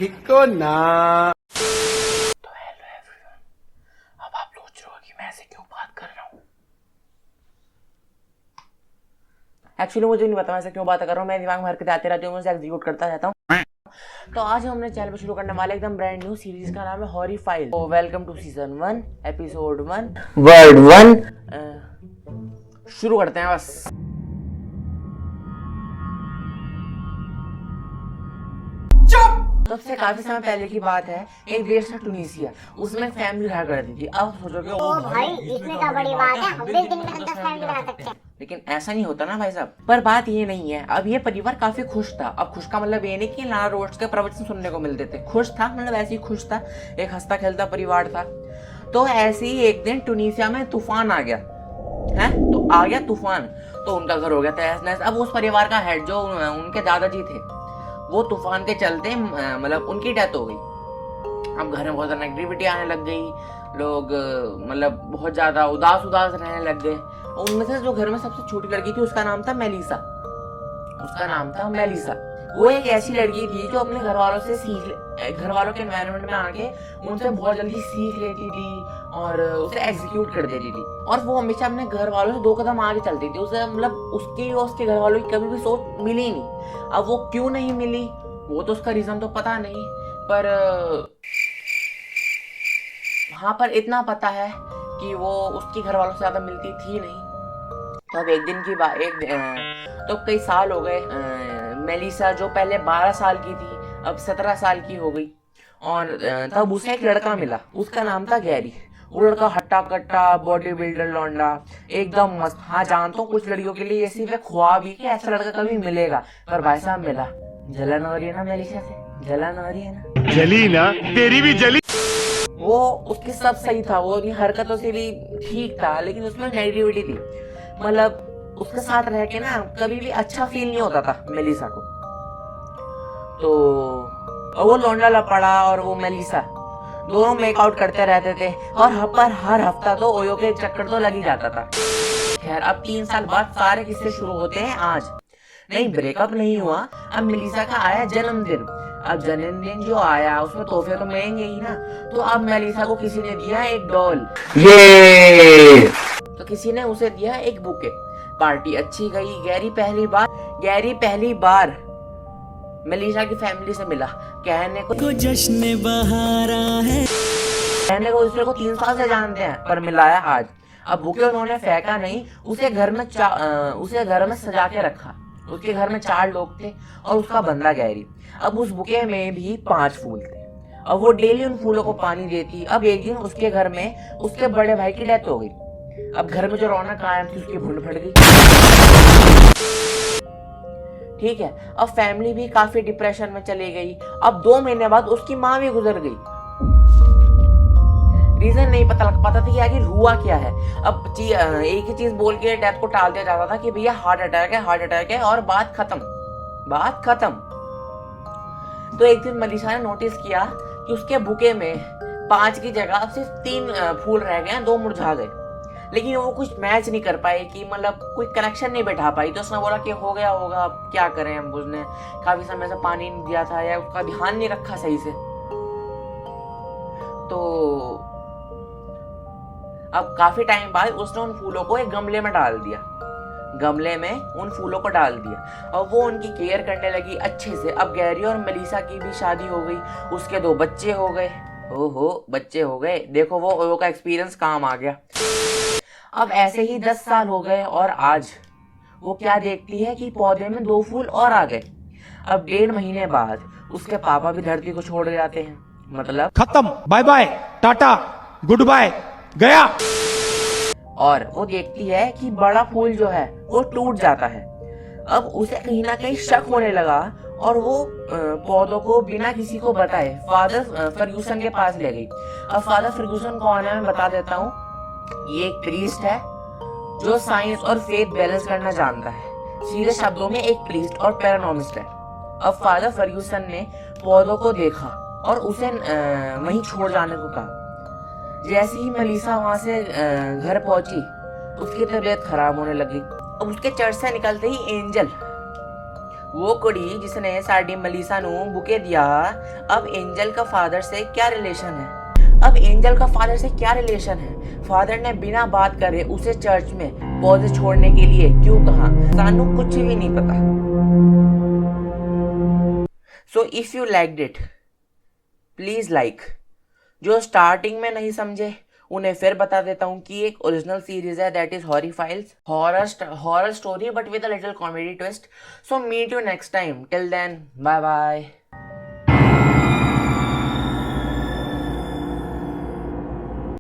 ठीक तो ना। तो हेलो एवरीवन, अब आप सोच रहे हो कि मैं ऐसे क्यों बात कर रहा हूँ। एक्चुअली मुझे नहीं पता मैं ऐसे क्यों बात कर रहा हूँ। मेरे दिमाग में हरकतें आती रहती हूँ, मैं उसे एग्जीक्यूट करता रहता हूँ। तो आज हम अपने चैनल पर शुरू करने वाले एकदम ब्रांड न्यू सीरीज का नाम है हॉरीफाइल। तो welcome to season 1 episode 1 word 1। शुरू करते हैं बस। सबसे काफी समय पहले की बात है, एक देश था टूनिसिया, उसमें एक फैमिली रहा करती थी। अब सोचो कि ओ भाई इसमें क्या बड़ी बात है, हम भी दिन में 10 फैमिली बना सकते हैं। लेकिन ऐसा नहीं होता ना भाई साहब। पर बात ये नहीं है, अब ये परिवार काफी खुश था। अब खुश का मतलब ये नहीं कि लाना रोड्स के प्रवचन सुनने को मिलते थे। खुश था मतलब ऐसे ही खुश था, एक हंसता खेलता परिवार था। तो ऐसे ही एक दिन टूनिसिया में तूफान आ गया है। तो आ गया तूफान, तो उनका घर हो गया तहस नहस। अब उस परिवार का हेड जो उनके दादाजी थे, वो तूफान के चलते मतलब उनकी डेथ हो गई। अब घर में बहुत ज्यादा नेगेटिविटी आने लग गई, लोग मतलब बहुत ज्यादा उदास रहने लग गए। उनमें से जो घर में सबसे छोटी लड़की थी, उसका नाम था मेलिसा। वो एक ऐसी लड़की थी जो अपने घर वालों के एनवायरनमेंट में आके उनसे बहुत जल्दी सीख लेती थी और उसे एग्जीक्यूट कर देती थी। और वो हमेशा अपने घर वालों से 2 कदम आगे चलती थी। उसे मतलब उसकी और उसके घर वालों की कभी भी सोच मिली नहीं। अब वो क्यों नहीं मिली, वो तो उसका रीजन तो पता नहीं, पर हाँ पर इतना पता है कि वो उसके घर वालों से ज्यादा मिलती थी नहीं। तो अब एक दिन की बात, तो कई साल हो गए। मेलिसा जो पहले 12 साल की थी, अब 17 साल की हो गई। और तब उसे एक लड़का मिला, उसका नाम था गैरी। वो लड़का हट्टा कट्टा बॉडी बिल्डर लौंडा, एकदम मस्त। हाँ जानता हूँ कुछ लड़कियों के लिए ऐसी ख्वाब ही कि ऐसा लड़का कभी मिलेगा, पर भाई साहब मिला। जलन हो रही है ना मेलिसा से, जलन हो रही है ना। जली ना, तेरी भी जली। वो उसकी सब सही था, वो अपनी हरकतों से भी ठीक था, लेकिन उसमें नेगेटिविटी थी। मतलब उसके साथ रह के ना कभी भी अच्छा फील नहीं होता था मेलिसा को। तो वो लौंडा लपड़ा और वो मेलिसा दोनों मेकआउट करते रहते थे, और हर हफ्ता तो ओयो के चक्कर तो लग ही जाता था। खैर अब 3 साल बाद सारे किस्से शुरू होते हैं आज। नहीं, ब्रेकअप नहीं हुआ, अब मेलिसा का आया जन्मदिन। अब जन्मदिन जो आया उसमें तोहफे तो मिलेंगे ही ना। तो अब मेलिसा को किसी ने दिया एक डॉल, तो किसी ने उसे दिया एक बुके। पार्टी अच्छी गई। गैरी पहली बार मेलिसा की फैमिली से मिला। कहने को जश्न बहारा है, कहने को दूसरे को 3 साल से जानते हैं, पर मिलाया आज। अब बुके उन्होंने फेंका नहीं, उसे घर में सजा के रखा। उसके घर में 4 लोग थे और उसका बंदा गैरी। अब उस बुके में भी 5 फूल थे। अब वो डेली उन फूलों को पानी देती। अब एक दिन उसके घर में उसके बड़े भाई की डेथ हो गई। अब घर में जो रौनक कायम थी उसकी भून फट गई। ठीक है, अब फैमिली भी काफी डिप्रेशन में चली गई। अब 2 महीने बाद उसकी माँ भी गुजर गई। रीजन नहीं पता था कि आखिर हुआ क्या है। अब एक ही चीज बोल के डेथ को टाल दिया जाता था कि भैया हार्ट अटैक है और बात खत्म। तो एक दिन मेलिसा ने नोटिस किया कि उसके बुके में 5 की जगह अब सिर्फ 3 फूल रह गए हैं, 2 मुरझा गए। लेकिन वो कुछ मैच नहीं कर पाई, कि मतलब कोई कनेक्शन नहीं बैठा पाई। तो उसने बोला कि हो गया होगा, अब क्या करें हम। उसने काफी समय से पानी नहीं दिया था या उसका ध्यान नहीं रखा सही से। तो अब काफी टाइम बाद उसने उन फूलों को एक गमले में डाल दिया। और वो उनकी केयर करने लगी अच्छे से। अब गैरी और मेलिसा की भी शादी हो गई, उसके 2 बच्चे हो गए। बच्चे हो गए, देखो वो ओयो का एक्सपीरियंस काम आ गया। अब ऐसे ही 10 साल हो गए और आज वो क्या देखती है कि पौधे में 2 फूल और आ गए। अब 1.5 महीने बाद उसके पापा भी धरती को छोड़ जाते हैं, मतलब खत्म, bye bye, tata, good bye, गया। और वो देखती है कि बड़ा फूल जो है वो टूट जाता है। अब उसे कहीं ना कहीं शक होने लगा और वो पौधों को बिना किसी को बताए फादर फर्गूसन के पास ले गई। अब फादर फर्गूसन कौन है मैं बता देता हूँ। ये एक प्रीस्ट है जो साइंस और फेथ बैलेंस करना जानता है। सीधे शब्दों में एक प्रीस्ट और पैरानॉमिस्ट है। अब फादर फर्गूसन ने पौधों को देखा और उसे वहीं छोड़ जाने को कहा। जैसे ही मेलिसा वहां से घर पहुंची, उसकी तबीयत खराब होने लगी। अब उसके चर्च से निकलते ही एंजल वो कुड़ी जिसने साडी मलीसा नु बुके दिया, अब एंजल का फादर से क्या रिलेशन है? फादर ने बिना बात करे उसे चर्च में पौधे छोड़ने के लिए क्यों कहा? सानू कुछ भी नहीं पता। So if you liked it, please like. जो स्टार्टिंग में नहीं समझे उन्हें फिर बता देता हूँ कि एक ओरिजिनल सीरीज है, that is hori files, horror story but with a little comedy twist. So meet you next time, till then bye bye.